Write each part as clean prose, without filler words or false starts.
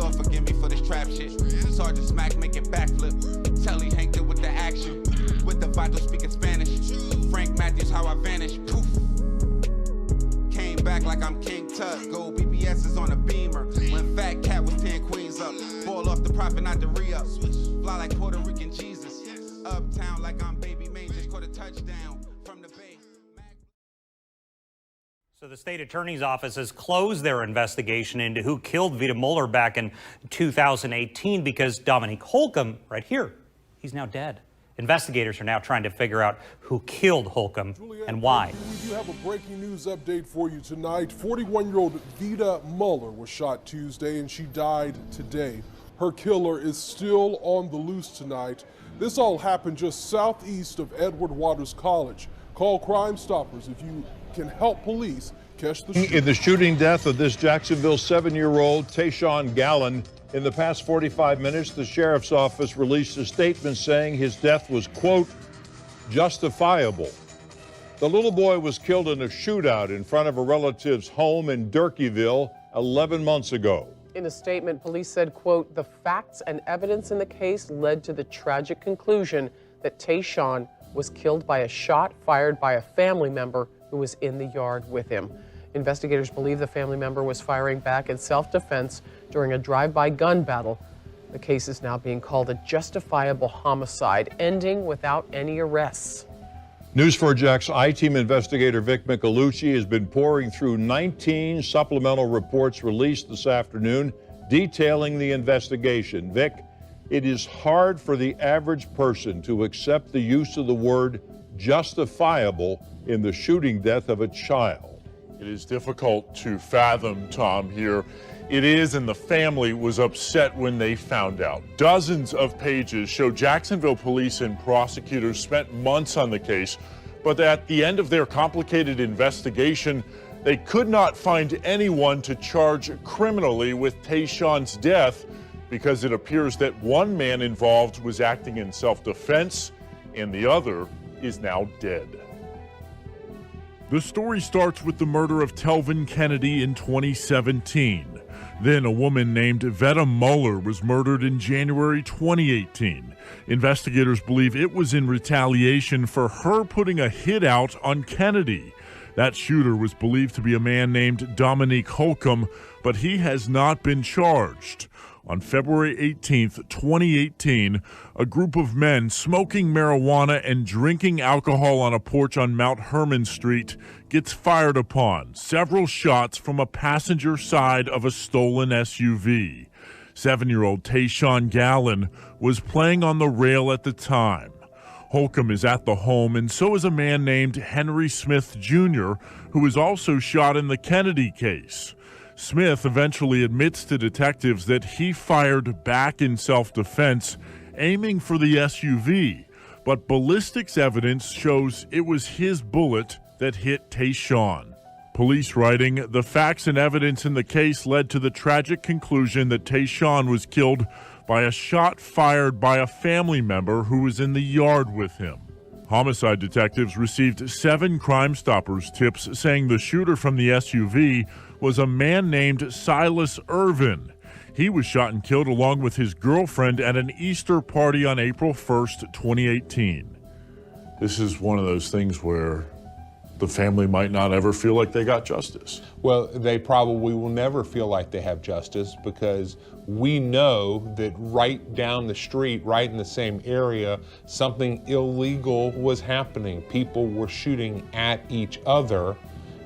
Lord forgive me for this trap shit. Sergeant Smack making backflip. Telly Hank with the action. With the vital speaking Spanish. Frank Matthews, how I vanish. Poof. Came back like I'm King Tut. Gold BBS is on a beamer. When Fat Cat was 10 queens up. Ball off the profit, not the re-up. Fly like Puerto Rican Jesus. Uptown like I'm Baby May. Just caught a touchdown from the Bay. So the state attorney's office has closed their investigation into who killed Veta Muller back in 2018 because Dominique Holcomb, right here, he's now dead. Investigators are now trying to figure out who killed Holcomb and why. We do have a breaking news update for you tonight. 41-year-old Veta Muller was shot Tuesday and she died today. Her killer is still on the loose tonight. This all happened just southeast of Edward Waters College. Call Crime Stoppers if you can help police catch the shooter. In the shooting death of this Jacksonville 7-year-old Tayshawn Gallen, in the past 45 minutes, the sheriff's office released a statement saying his death was, quote, justifiable. The little boy was killed in a shootout in front of a relative's home in Durkeeville 11 months ago. In a statement, police said, quote, the facts and evidence in the case led to the tragic conclusion that Tayshawn was killed by a shot fired by a family member who was in the yard with him. Investigators believe the family member was firing back in self-defense during a drive-by gun battle. The case is now being called a justifiable homicide, ending without any arrests. News 4 Jax I-Team investigator Vic Michelucci has been pouring through 19 supplemental reports released this afternoon detailing the investigation. Vic, it is hard for the average person to accept the use of the word justifiable in the shooting death of a child. It is difficult to fathom, Tom, here. It is, and the family was upset when they found out. Dozens of pages show Jacksonville police and prosecutors spent months on the case, but at the end of their complicated investigation, they could not find anyone to charge criminally with Tayshawn's death because it appears that one man involved was acting in self-defense and the other is now dead. The story starts with the murder of Telvin Kennedy in 2017. Then a woman named Veta Muller was murdered in January 2018. Investigators believe it was in retaliation for her putting a hit out on Kennedy. That shooter was believed to be a man named Dominique Holcomb, but he has not been charged. On February 18th, 2018, a group of men smoking marijuana and drinking alcohol on a porch on Mount Herman Street gets fired upon. Several shots from a passenger side of a stolen SUV. 7-year-old Tayshawn Gallen was playing on the rail at the time. Holcomb is at the home, and so is a man named Henry Smith Jr., who was also shot in the Kennedy case. Smith eventually admits to detectives that he fired back in self-defense, aiming for the SUV, but ballistics evidence shows it was his bullet that hit Tayshawn. Police writing, the facts and evidence in the case led to the tragic conclusion that Tayshawn was killed by a shot fired by a family member who was in the yard with him. Homicide detectives received 7 Crime Stoppers tips saying the shooter from the SUV was a man named Silas Irvin. He was shot and killed along with his girlfriend at an Easter party on April 1st, 2018. This is one of those things where the family might not ever feel like they got justice. Well, they probably will never feel like they have justice because we know that right down the street, right in the same area, something illegal was happening. People were shooting at each other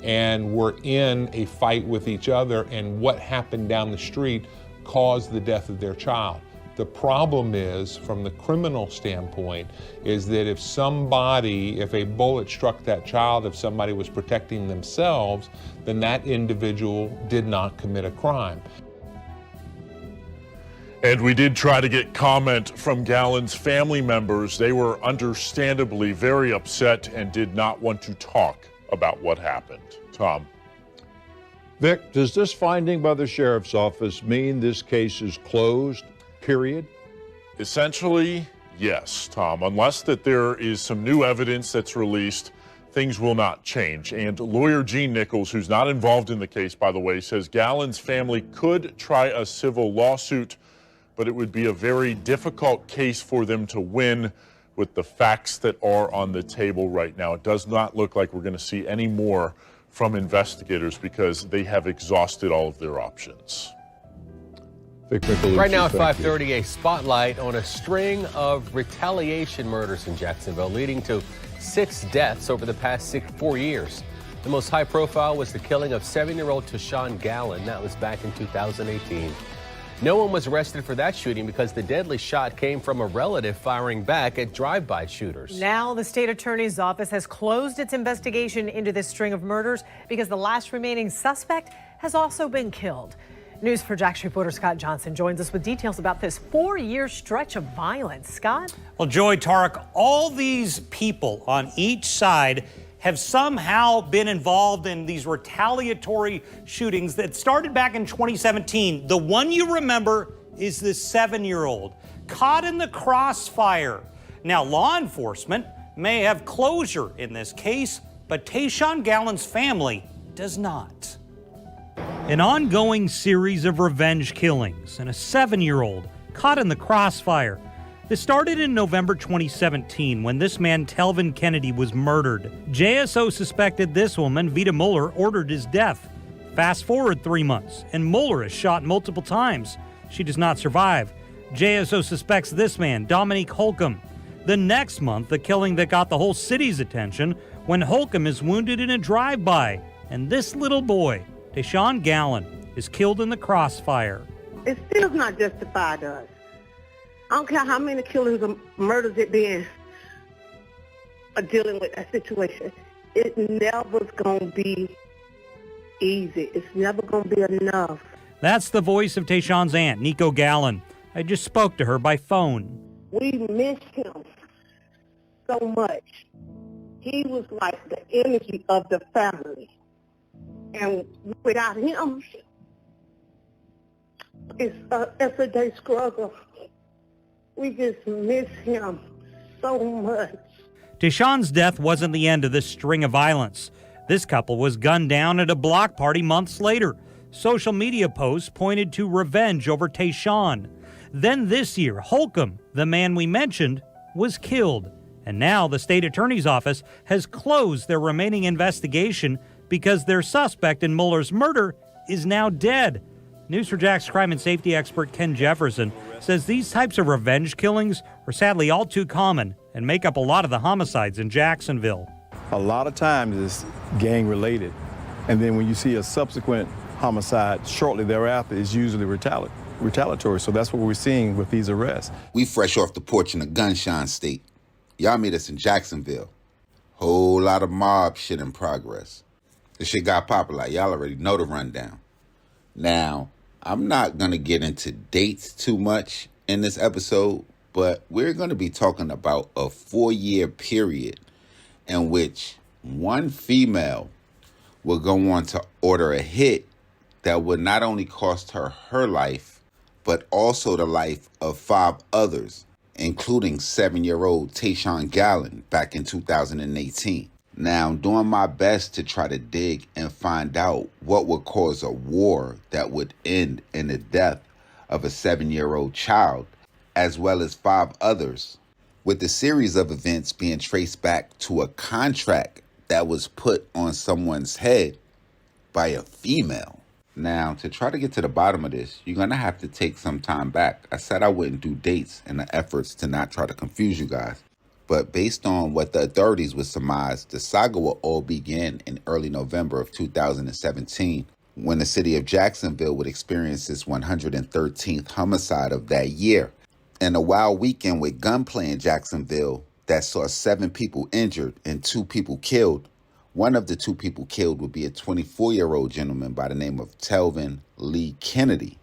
and were in a fight with each other, and what happened down the street caused the death of their child. The problem is, from the criminal standpoint, is that if a bullet struck that child, if somebody was protecting themselves, then that individual did not commit a crime. And we did try to get comment from Gallen's family members. They were understandably very upset and did not want to talk about what happened. Tom. Vic, does this finding by the sheriff's office mean this case is closed, period? Essentially, yes, Tom. Unless that there is some new evidence that's released, things will not change. And lawyer Gene Nichols, who's not involved in the case, by the way, says Gallen's family could try a civil lawsuit, but it would be a very difficult case for them to win with the facts that are on the table right now. It does not look like we're going to see any more from investigators because they have exhausted all of their options. Right now at 5:30, a spotlight on a string of retaliation murders in Jacksonville, leading to 6 deaths over the past 4 years. The most high profile was the killing of 7-year-old Tayshaun Gallen. That was back in 2018. No one was arrested for that shooting because the deadly shot came from a relative firing back at drive-by shooters. Now the state attorney's office has closed its investigation into this string of murders because the last remaining suspect has also been killed. News4JAX reporter Scott Johnson joins us with details about this 4-year stretch of violence. Scott? Well, Joy, Tarek, all these people on each side have somehow been involved in these retaliatory shootings that started back in 2017. The one you remember is this 7-year-old caught in the crossfire. Now, law enforcement may have closure in this case, but Tayshaun Gallen's family does not. An ongoing series of revenge killings and a 7-year-old caught in the crossfire. This started in November 2017 when this man, Telvin Kennedy, was murdered. JSO suspected this woman, Veta Muller, ordered his death. Fast forward 3 months, and Muller is shot multiple times. She does not survive. JSO suspects this man, Dominique Holcomb. The next month, the killing that got the whole city's attention when Holcomb is wounded in a drive-by. And this little boy, Tayshaun Gallen, is killed in the crossfire. It still not justified to us. I don't care how many killings or murders it been dealing with that situation. It never's going to be easy. It's never going to be enough. That's the voice of Tayshaun's aunt, Nico Gallen. I just spoke to her by phone. We miss him so much. He was like the energy of the family. And without him, it's a everyday struggle. We just miss him so much. Tayshaun's death wasn't the end of this string of violence. This couple was gunned down at a block party months later. Social media posts pointed to revenge over Tayshaun. Then this year, Holcomb, the man we mentioned, was killed. And now the state attorney's office has closed their remaining investigation because their suspect in Muller's murder is now dead. News4JAX crime and safety expert Ken Jefferson says these types of revenge killings are sadly all too common and make up a lot of the homicides in Jacksonville. A lot of times it's gang related, and then when you see a subsequent homicide shortly thereafter, it's usually retaliatory. So that's what we're seeing with these arrests. We fresh off the porch in the Gunshine State. Y'all meet us in Jacksonville. Whole lot of mob shit in progress. This shit got Popalot. Y'all already know the rundown. Now, I'm not going to get into dates too much in this episode, but we're going to be talking about a 4-year period in which one female will go on to order a hit that would not only cost her her life, but also the life of 5 others, including 7-year-old Tayshaun Gallen back in 2018. Now, I'm doing my best to try to dig and find out what would cause a war that would end in the death of a 7-year-old child, as well as 5 others, with the series of events being traced back to a contract that was put on someone's head by a female. Now, to try to get to the bottom of this, you're going to have to take some time back. I said I wouldn't do dates in the efforts to not try to confuse you guys. But based on what the authorities would surmise, the saga will all begin in early November of 2017, when the city of Jacksonville would experience its 113th homicide of that year. And a wild weekend with gunplay in Jacksonville that saw 7 people injured and 2 people killed. One of the 2 people killed would be a 24-year-old gentleman by the name of Telvin Lee Kennedy.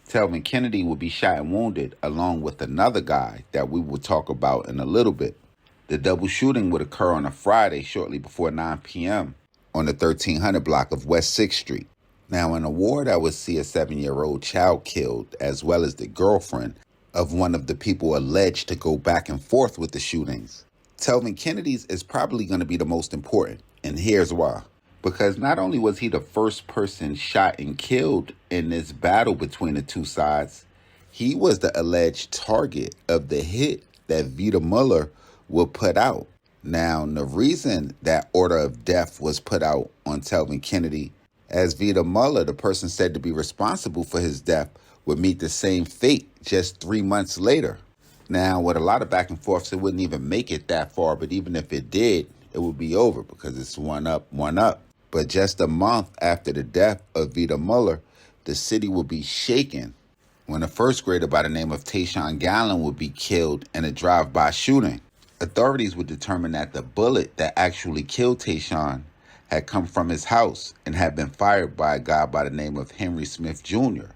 Telvin Kennedy would be shot and wounded along with another guy that we will talk about in a little bit. The double shooting would occur on a Friday shortly before 9 p.m. on the 1300 block of West 6th Street. Now, in a war that would see a 7-year-old child killed, as well as the girlfriend of one of the people alleged to go back and forth with the shootings, Telvin Kennedy's is probably going to be the most important, and here's why. Because not only was he the first person shot and killed in this battle between the two sides, he was the alleged target of the hit that Veta Muller would put out. Now, the reason that order of death was put out on Telvin Kennedy, as Veta Muller, the person said to be responsible for his death, would meet the same fate just 3 months later. Now, with a lot of back and forths, it wouldn't even make it that far, but even if it did, it would be over because it's one up, one up. But just a month after the death of Veta Muller, the city would be shaken when a first grader by the name of Tayshawn Gallen would be killed in a drive-by shooting. Authorities would determine that the bullet that actually killed Tayshawn had come from his house and had been fired by a guy by the name of Henry Smith Jr.,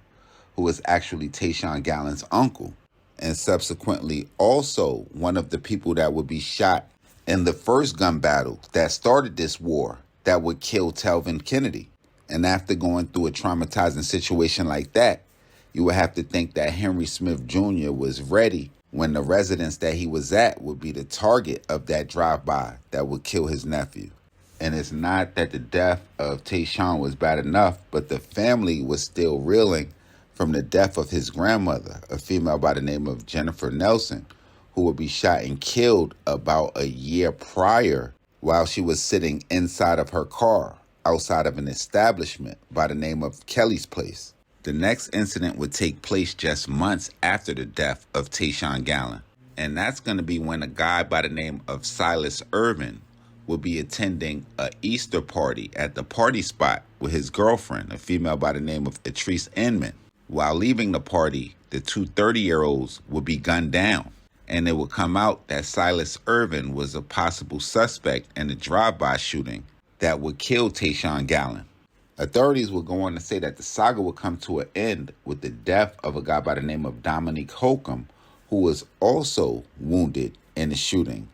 who was actually Tayshawn Gallen's uncle, and subsequently also one of the people that would be shot in the first gun battle that started this war that would kill Telvin Kennedy. And after going through a traumatizing situation like that, you would have to think that Henry Smith Jr. was ready when the residence that he was at would be the target of that drive-by that would kill his nephew. And it's not that the death of Tayshawn was bad enough, but the family was still reeling from the death of his grandmother, a female by the name of Jennifer Nelson, who would be shot and killed about a year prior while she was sitting inside of her car outside of an establishment by the name of Kelly's Place. The next incident would take place just months after the death of Tayshawn Gallen, and that's going to be when a guy by the name of Silas Irvin will be attending an Easter party at the party spot with his girlfriend, a female by the name of Atrice Inman. While leaving the party, the two 30-year-olds would be gunned down, and it would come out that Silas Irvin was a possible suspect in the drive-by shooting that would kill Tayshawn Gallen. Authorities would go on to say that the saga would come to an end with the death of a guy by the name of Dominique Holcomb, who was also wounded in the shooting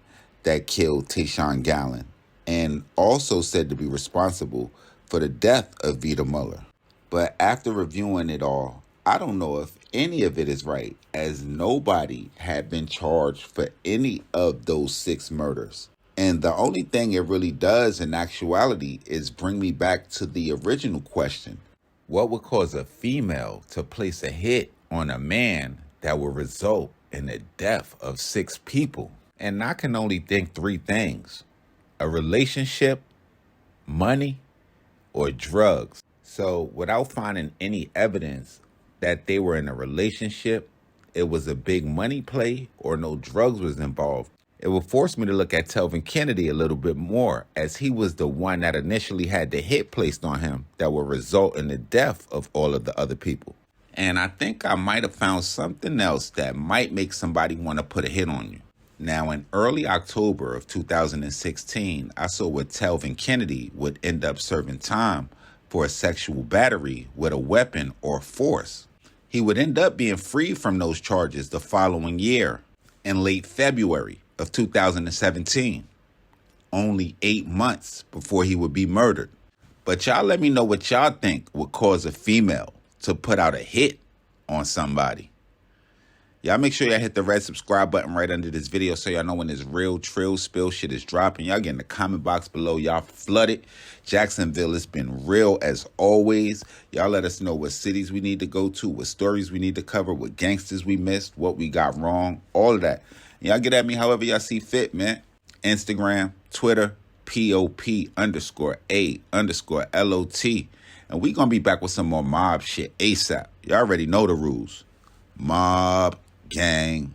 that killed Tayshawn Gallen, and also said to be responsible for the death of Veta Muller. But after reviewing it all, I don't know if any of it is right, as nobody had been charged for any of those 6 murders. And the only thing it really does in actuality is bring me back to the original question. What would cause a female to place a hit on a man that would result in the death of 6 people? And I can only think 3 things: a relationship, money, or drugs. So without finding any evidence that they were in a relationship, it was a big money play, or no drugs was involved, it would force me to look at Telvin Kennedy a little bit more, as he was the one that initially had the hit placed on him that would result in the death of all of the other people. And I think I might have found something else that might make somebody want to put a hit on you. Now, in early October of 2016, I saw where Telvin Kennedy would end up serving time for a sexual battery with a weapon or force. He would end up being freed from those charges the following year, in late February of 2017, only 8 months before he would be murdered. But y'all let me know what y'all think would cause a female to put out a hit on somebody. Y'all make sure y'all hit the red subscribe button right under this video so y'all know when this real trill spill shit is dropping. Y'all get in the comment box below. Y'all flooded. Jacksonville, it's been real as always. Y'all let us know what cities we need to go to, what stories we need to cover, what gangsters we missed, what we got wrong, all of that. Y'all get at me however y'all see fit, man. Instagram, Twitter, POP_A_LOT. And we gonna be back with some more mob shit ASAP. Y'all already know the rules. Mob, gang,